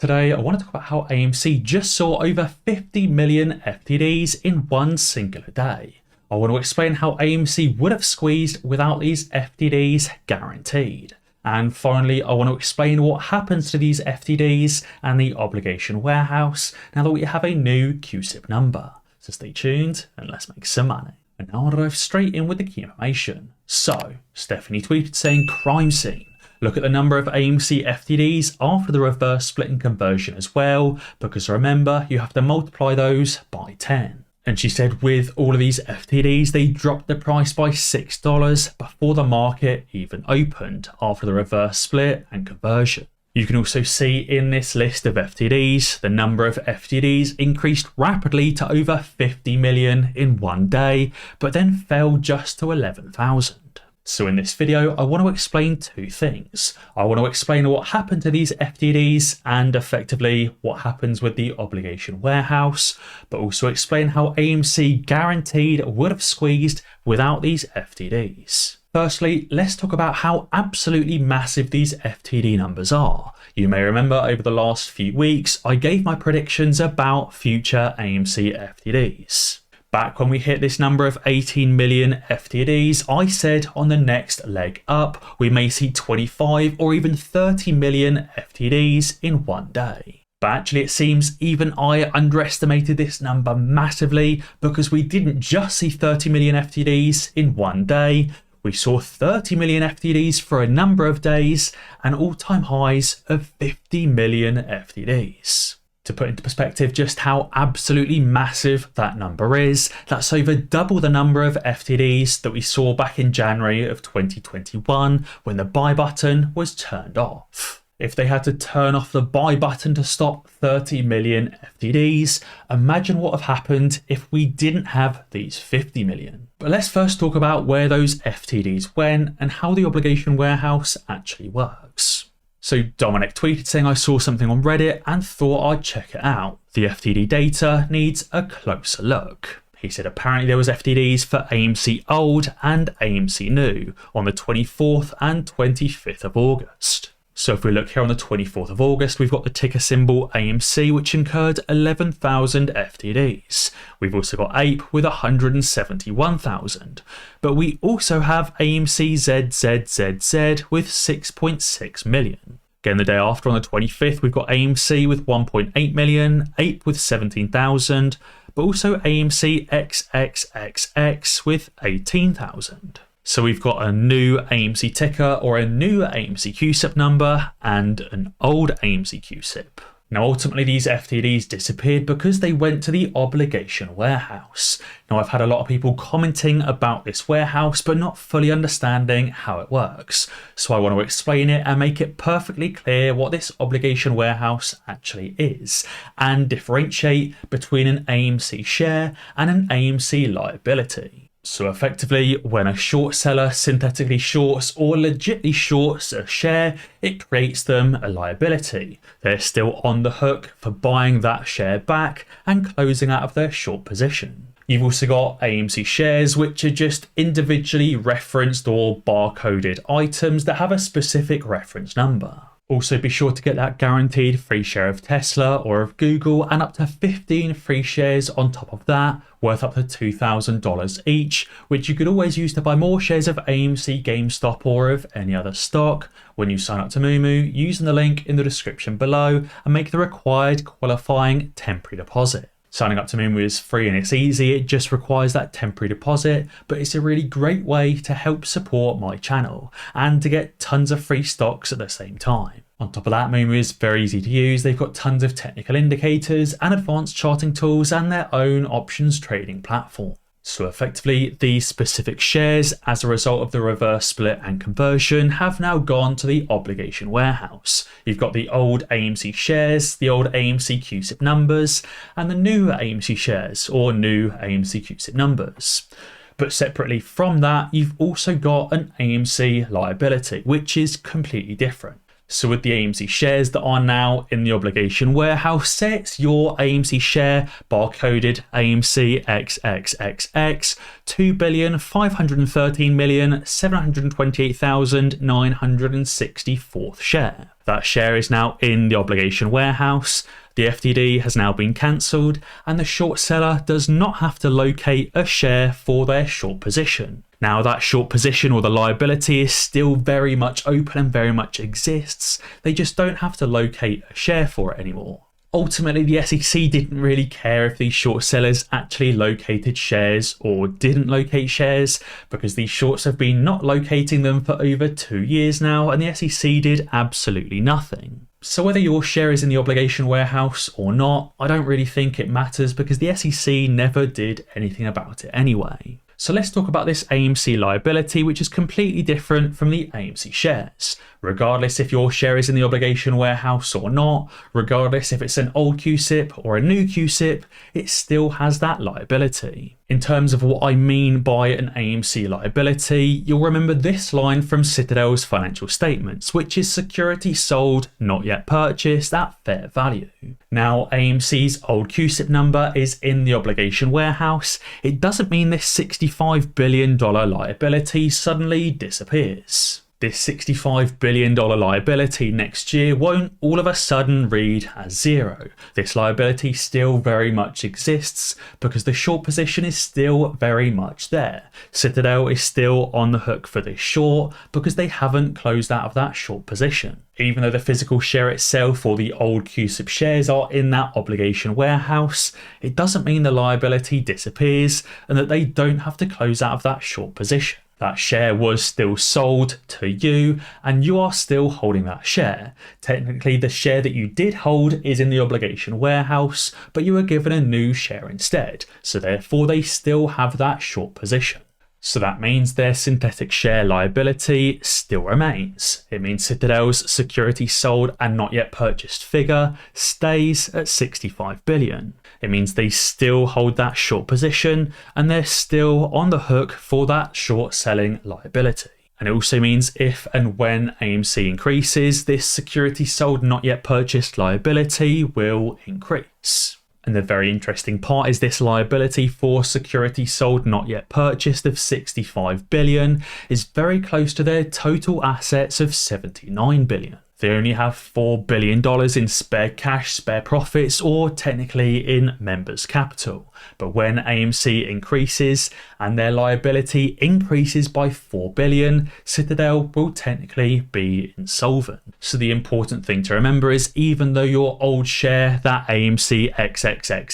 Today, I want to talk about how AMC just saw over 50 million FTDs in one singular day. I want to explain how AMC would have squeezed without these FTDs guaranteed. And finally, I want to explain what happens to these FTDs and the obligation warehouse now that we have a new QSIP number. So stay tuned and let's make some money. And now I'll dive straight in with the key information. So, Stephanie tweeted saying crime scene. Look at the number of AMC FTDs after the reverse splitting conversion as well, because remember, you have to multiply those by 10. And she said with all of these FTDs, they dropped the price by $6 before the market even opened after the reverse split and conversion. You can also see in this list of FTDs, the number of FTDs increased rapidly to over 50 million in one day, but then fell just to 11,000. So in this video, I want to explain two things. I want to explain what happened to these FTDs and effectively what happens with the obligation warehouse, but also explain how AMC guaranteed would have squeezed without these FTDs. Firstly, let's talk about how absolutely massive these FTD numbers are. You may remember over the last few weeks, I gave my predictions about future AMC FTDs. Back when we hit this number of 18 million FTDs, I said on the next leg up, we may see 25 or even 30 million FTDs in one day. But actually it seems even I underestimated this number massively because we didn't just see 30 million FTDs in one day, we saw 30 million FTDs for a number of days and all-time highs of 50 million FTDs. To put into perspective just how absolutely massive that number is, that's over double the number of FTDs that we saw back in January of 2021 when the buy button was turned off. If they had to turn off the buy button to stop 30 million FTDs, imagine what would have happened if we didn't have these 50 million. But let's first talk about where those FTDs went and how the obligation warehouse actually works. So Dominic tweeted saying I saw something on Reddit and thought I'd check it out. The FTD data needs a closer look. He said apparently there was FTDs for AMC old and AMC new on the 24th and 25th of August. So if we look here on the 24th of August, we've got the ticker symbol AMC, which incurred 11,000 FTDs. We've also got APE with 171,000. But we also have AMC ZZZZ with 6.6 million. Again, the day after on the 25th, we've got AMC with 1.8 million, APE with 17,000, but also AMC XXXX with 18,000. So we've got a new AMC ticker or a new AMC QSIP number and an old AMC QSIP. Now ultimately these FTDs disappeared because they went to the obligation warehouse. Now I've had a lot of people commenting about this warehouse but not fully understanding how it works. So I want to explain it and make it perfectly clear what this obligation warehouse actually is and differentiate between an AMC share and an AMC liability. So effectively, when a short seller synthetically shorts or legitly shorts a share, it creates them a liability. They're still on the hook for buying that share back and closing out of their short position. You've also got AMC shares, which are just individually referenced or barcoded items that have a specific reference number. Also be sure to get that guaranteed free share of Tesla or of Google and up to 15 free shares on top of that, worth up to $2,000 each, which you could always use to buy more shares of AMC, GameStop or of any other stock when you sign up to Moomoo using the link in the description below and make the required qualifying temporary deposit. Signing up to Moomoo is free and it's easy, it just requires that temporary deposit, but it's a really great way to help support my channel and to get tons of free stocks at the same time. On top of that, Moomoo is very easy to use, they've got tons of technical indicators and advanced charting tools and their own options trading platform. So effectively, these specific shares, as a result of the reverse split and conversion, have now gone to the obligation warehouse. You've got the old AMC shares, the old AMC QSIP numbers, and the new AMC shares, or new AMC QSIP numbers. But separately from that, you've also got an AMC liability, which is completely different. So with the AMC shares that are now in the obligation warehouse, say it's your AMC share barcoded AMC XXXX 2,513,728,964th share. That share is now in the obligation warehouse, the FTD has now been cancelled, and the short seller does not have to locate a share for their short position. Now that short position or the liability is still very much open and very much exists, they just don't have to locate a share for it anymore. Ultimately, the SEC didn't really care if these short sellers actually located shares or didn't locate shares, because these shorts have been not locating them for over 2 years now, and the SEC did absolutely nothing. So whether your share is in the obligation warehouse or not, I don't really think it matters, because the SEC never did anything about it anyway. So let's talk about this AMC liability, which is completely different from the AMC shares. Regardless if your share is in the obligation warehouse or not, regardless if it's an old QSIP or a new QSIP, it still has that liability. In terms of what I mean by an AMC liability, you'll remember this line from Citadel's financial statements, which is security sold, not yet purchased at fair value. Now, AMC's old QSIP number is in the obligation warehouse. It doesn't mean this $65 billion liability suddenly disappears. This $65 billion liability next year won't all of a sudden read as zero. This liability still very much exists because the short position is still very much there. Citadel is still on the hook for this short because they haven't closed out of that short position. Even though the physical share itself or the old QSIP shares are in that obligation warehouse, it doesn't mean the liability disappears and that they don't have to close out of that short position. That share was still sold to you and you are still holding that share. Technically, the share that you did hold is in the obligation warehouse, but you were given a new share instead. So therefore, they still have that short position. So that means their synthetic share liability still remains. It means Citadel's security sold and not yet purchased figure stays at 65 billion. It means they still hold that short position and they're still on the hook for that short selling liability. And it also means if and when AMC increases, this security sold not yet purchased liability will increase. And the very interesting part is this liability for security sold not yet purchased of 65 billion is very close to their total assets of 79 billion. They only have $4 billion in spare cash, spare profits, or technically in members' capital. But when AMC increases and their liability increases by $4 billion, Citadel will technically be insolvent. So the important thing to remember is even though your old share, that AMC XXXX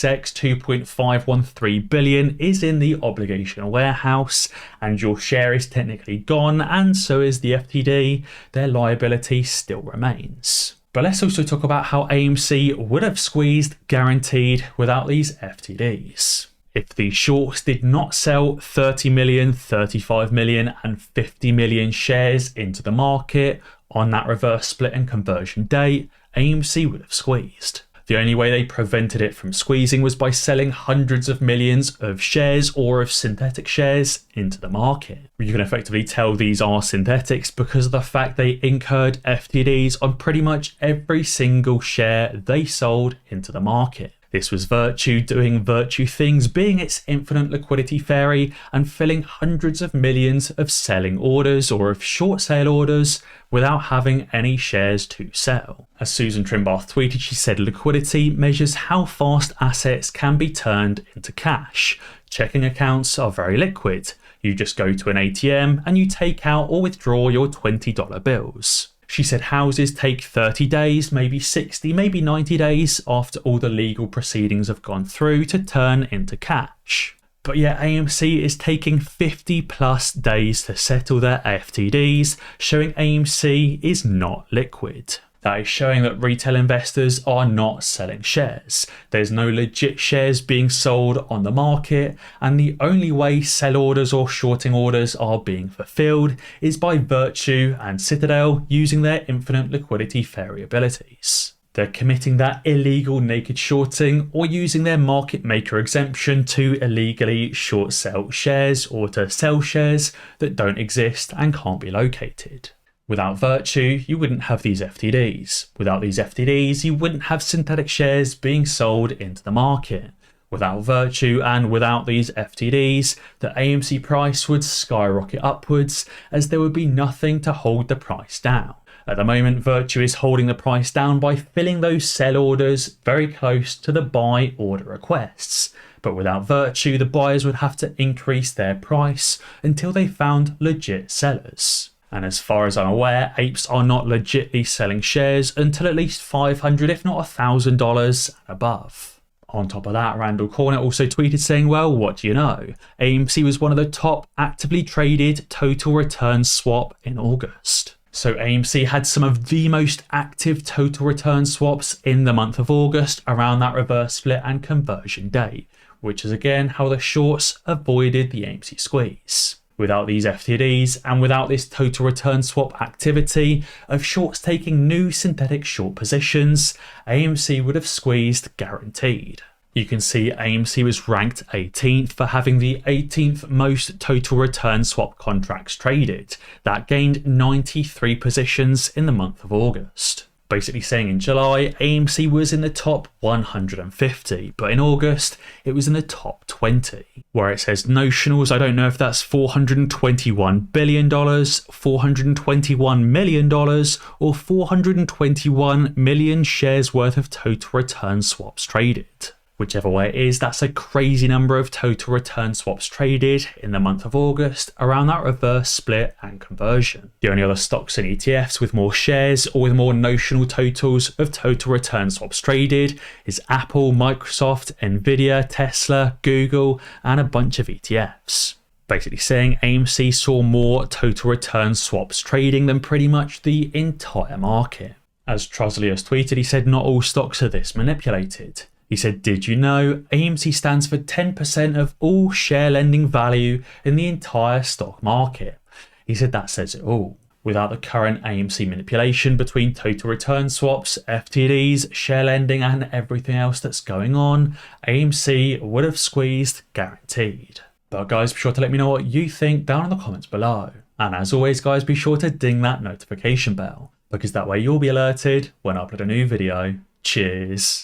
2.513 billion, is in the obligation warehouse and your share is technically gone and so is the FTD, their liability still remains. But let's also talk about how AMC would have squeezed guaranteed without these FTDs. If the shorts did not sell 30 million, 35 million and 50 million shares into the market on that reverse split and conversion date, AMC would have squeezed. The only way they prevented it from squeezing was by selling hundreds of millions of shares or of synthetic shares into the market. You can effectively tell these are synthetics because of the fact they incurred FTDs on pretty much every single share they sold into the market. This was Virtue doing Virtue things, being its infinite liquidity fairy and filling hundreds of millions of selling orders or of short sale orders without having any shares to sell. As Susan Trimbath tweeted, she said liquidity measures how fast assets can be turned into cash. Checking accounts are very liquid. You just go to an ATM and you take out or withdraw your $20 bills. She said houses take 30 days, maybe 60, maybe 90 days after all the legal proceedings have gone through to turn into cash. But yet AMC is taking 50 plus days to settle their FTDs, showing AMC is not liquid. That is showing that retail investors are not selling shares. There's no legit shares being sold on the market, and the only way sell orders or shorting orders are being fulfilled is by Virtue and Citadel using their infinite liquidity fairy abilities. They're committing that illegal naked shorting or using their market maker exemption to illegally short sell shares or to sell shares that don't exist and can't be located. Without Virtue, you wouldn't have these FTDs. Without these FTDs, you wouldn't have synthetic shares being sold into the market. Without Virtue and without these FTDs, the AMC price would skyrocket upwards as there would be nothing to hold the price down. At the moment, Virtue is holding the price down by filling those sell orders very close to the buy order requests. But without Virtue, the buyers would have to increase their price until they found legit sellers. And as far as I'm aware, apes are not legitly selling shares until at least $500, if not $1,000 and above. On top of that, Randall Corner also tweeted saying, well, what do you know? AMC was one of the top actively traded total return swap in August. So AMC had some of the most active total return swaps in the month of August around that reverse split and conversion date, which is again how the shorts avoided the AMC squeeze. Without these FTDs and without this total return swap activity of shorts taking new synthetic short positions, AMC would have squeezed guaranteed. You can see AMC was ranked 18th for having the 18th most total return swap contracts traded. That gained 93 positions in the month of August. Basically saying in July, AMC was in the top 150, but in August, it was in the top 20. Where it says notionals, I don't know if that's $421 billion, $421 million, or 421 million shares worth of total return swaps traded. Whichever way it is, that's a crazy number of total return swaps traded in the month of August around that reverse split and conversion. The only other stocks and ETFs with more shares or with more notional totals of total return swaps traded is Apple, Microsoft, Nvidia, Tesla, Google, and a bunch of ETFs. Basically saying AMC saw more total return swaps trading than pretty much the entire market. As Trozlius tweeted, he said not all stocks are this manipulated. He said, did you know AMC stands for 10% of all share lending value in the entire stock market? He said that says it all. Without the current AMC manipulation between total return swaps, FTDs, share lending and everything else that's going on, AMC would have squeezed guaranteed. But guys, be sure to let me know what you think down in the comments below. And as always guys, be sure to ding that notification bell, because that way you'll be alerted when I upload a new video. Cheers.